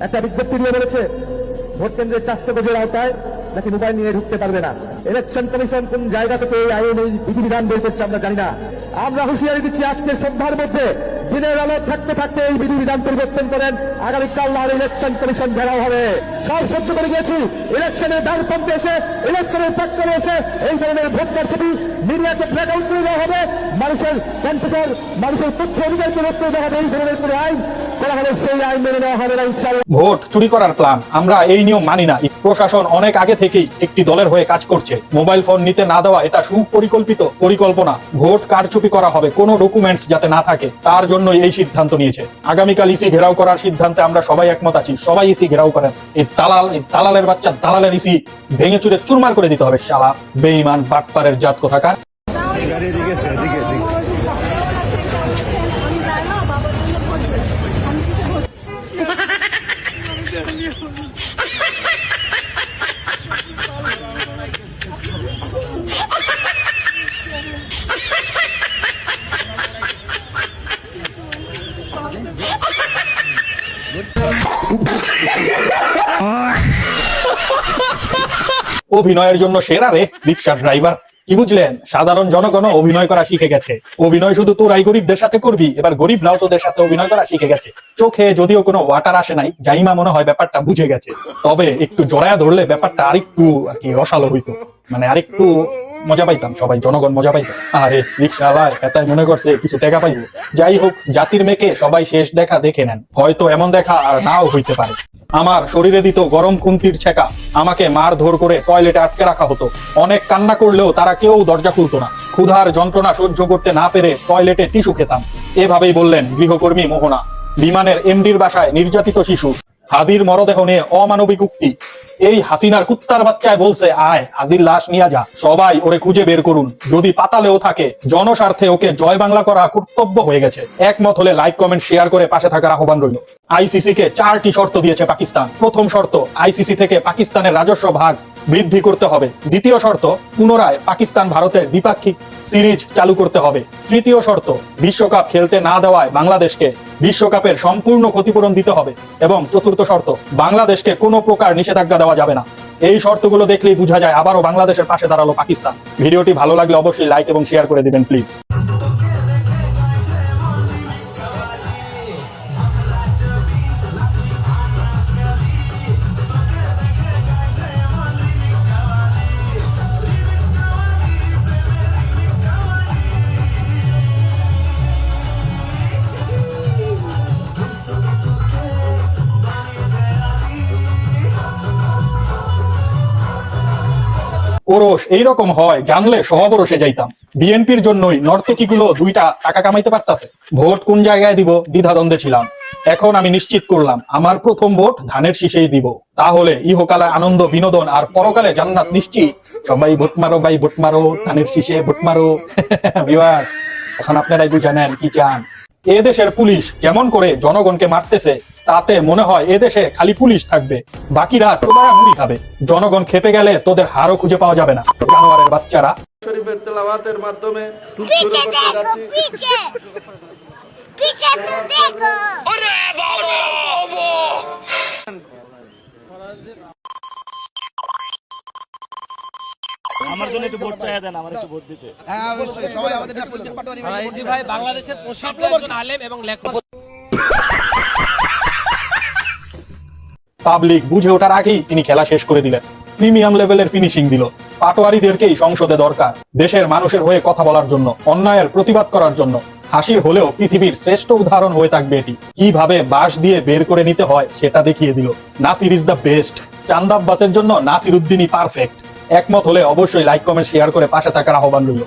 একটা বিজ্ঞপ্তি দিয়ে বলেছে ভোট কেন্দ্রের 400 গজের আওতায় নাকি মোবাইল নিয়ে ঢুকতে পারবে না। ইলেকশন কমিশন কোন জায়গা থেকে এই আইন এই বিধিবিধান বের করছে আমরা জানি না। আমরা হুঁশিয়ারি দিচ্ছি আজকের সন্ধ্যার মধ্যে দিনের আলো থাকতে থাকতে এই বিধিবিধান পরিবর্তন করেন। আগামীকাল আর ইলেকশন কমিশন ঘেরাও হবে। সব সহ্য করে গিয়েছি। ইলেকশনের ডানপন্থে এসে ইলেকশনের প্রাক্কালে এসে এই ধরনের ভোট কারচুপি মিডিয়াকে ব্ল্যাক আউট করে দেওয়া হবে, মানুষের কণ্ঠস্বর মানুষের তথ্য অধিকারকে রোধ করে দেওয়া হবে। এই ধরনের কোনো আইন করা হবে সেই আইন মেনে নেওয়া হবে না ইনশাআল্লাহ। ভোট চুরি করার প্ল্যান, আমরা এই নিয়ম মানি না। প্রশাসন অনেক আগে থেকেই একটি দলের হয়ে কাজ করছে। মোবাইল ফোন নিতে না দেওয়া এটা সুপরিকল্পিত পরিকল্পনা। ভোট কারচুপি করা হবে, কোনো ডকুমেন্টস যাতে না থাকে তার জন্য এই সিদ্ধান্ত নিয়েছে। আগামীকাল ইসি ঘেরাও করার সিদ্ধান্তে আমরা সবাই একমত আছি। সবাই ইসি ঘেরাও করেন। এই দালালের বাচ্চা দালালের ইসি ভেঙে চুরে চুরমার করে দিতে হবে। শালা বেঈমান বাটপারের জাত কোথাকার। অভিনয়ের জন্য সেরা রে রিক্সার ড্রাইভার। কি বুঝলেন? সাধারণ জনগণ অভিনয় করা শিখে গেছে। অভিনয় শুধু তোরাই গরিবদের সাথে করবি, এবার গরিবরাও তোদের সাথে অভিনয় করা শিখে গেছে। চোখে যদিও কোনো ওয়াটার আসে নাই, জাইমা মনে হয় ব্যাপারটা বুঝে গেছে। তবে একটু জড়ায়া ধরলে ব্যাপারটা আরেকটু আর কি রসালো হইতো, মানে আরেকটু মজা পাইতাম, সবাই জনগণ মজা পাইতাম। আরে রিক্সাওয়ালা এটাই মনে করছে কিছু টাকা পাইব। যাই হোক, জাতির মেয়েকে সবাই শেষ দেখা দেখে নেন। হয়তো এমন দেখা আর নাও হইতে পারে। আমার শরীরে দিত গরম খুন্তির ছেকা, আমাকে মারধর করে টয়লেটে আটকে রাখা হতো। অনেক কান্না করলেও তারা কেউ দরজা খুলতো না। ক্ষুধার যন্ত্রণা সহ্য করতে না পেরে টয়লেটে টিস্যু খেতাম। এভাবেই বললেন গৃহকর্মী মোহনা। বিমানের এমডির বাসায় নির্যাতিত শিশু। হাদির মরদেহ নিয়ে অমানবিক উক্তি। এই হাসিনার কুত্তার বাচ্চায় বলছে আয় হাদির লাশ নিয়ে যা, সবাই ওরে খুঁজে বের করুন, যদি পাতালেও থাকে। জনস্বার্থে ওকে জয় বাংলা করা কর্তব্য হয়ে গেছে। একমত হলে লাইক কমেন্ট শেয়ার করে পাশে থাকার আহ্বান রইল। আইসিসি কে 4টি শর্ত দিয়েছে পাকিস্তান। প্রথম শর্ত, আইসিসি থেকে পাকিস্তানের রাজস্ব ভাগ বৃদ্ধি করতে হবে। দ্বিতীয় শর্ত, পুনরায় পাকিস্তান ভারতের দ্বিপাক্ষিক সিরিজ চালু করতে হবে। তৃতীয় শর্ত, বিশ্বকাপ খেলতে না দেওয়ায় বাংলাদেশকে বিশ্বকাপের সম্পূর্ণ ক্ষতিপূরণ দিতে হবে। এবং চতুর্থ শর্ত, বাংলাদেশকে কোনো প্রকার নিষেধাজ্ঞা দেওয়া যাবে না। এই শর্তগুলো দেখলেই বোঝা যায় আবারও বাংলাদেশের পাশে দাঁড়ালো পাকিস্তান। ভিডিওটি ভালো লাগলে অবশ্যই লাইক এবং শেয়ার করে দিবেন প্লিজ। ওরস এইরকম হয় জানলে সহবরসে যাইতাম। বিএনপির জন্যই নর্তকীগুলো 2টা টাকা কামাইতে পারতাছে। ভোট কোন জায়গায় দিব দ্বিধাদ্বন্দ্বে ছিলাম। এখন আমি নিশ্চিত করলাম আমার প্রথম ভোট ধানের শীষেই দিব। তাহলে ইহকালে আনন্দ বিনোদন আর পরকালে জান্নাত নিশ্চিত। সবাই ভোট মারো ভাই, ভোট মারো, ধানের শীষে ভোট মারো। ভিউয়ার্স, এখন আপনারাই বুঝে নেন কি চান। এদেশের পুলিশ যেমন করে জনগণকে মারতেছে, তাতে মনে হয় এদেশে খালি পুলিশ থাকবে, বাকিরা তোমরা মুড়ি খাবে। জনগণ খেপে গেলে তোদের হারও খুঁজে পাওয়া যাবে না। জানোয়ারের বাচ্চারা। শরীফের তেলাওয়াতের মাধ্যমে আমার জন্য একটু ভোট চাইয়া দেন, আমার একটু ভোট দিতে। হ্যাঁ অবশ্যই, সবাই আমাদের নাফুদ্দিন পাটোয়ারি ভাই বাংলাদেশের প্রসিদ্ধ একজন আলেম এবং লেখক। পাবলিক বুঝে ওঠার আগেই তিনি খেলা শেষ করে দিলেন। প্রিমিয়াম লেভেলের ফিনিশিং দিল। পাটোয়ারিদেরকেই সংসদে দরকার, দেশের মানুষের হয়ে কথা বলার জন্য, অন্যায়ের প্রতিবাদ করার জন্য। হাসির হলেও পৃথিবীর শ্রেষ্ঠ উদাহরণ হয়ে থাকবে এটি। কিভাবে বাঁশ দিয়ে বের করে নিতে হয় সেটা দেখিয়ে দিল। Nasir is the best. চান্দা আব্বাসের জন্য নাসির উদ্দিনই পারফেক্ট। একমত হলে অবশ্যই লাইক কমেন্ট শেয়ার করে পাশে থাকার আহ্বান রইল।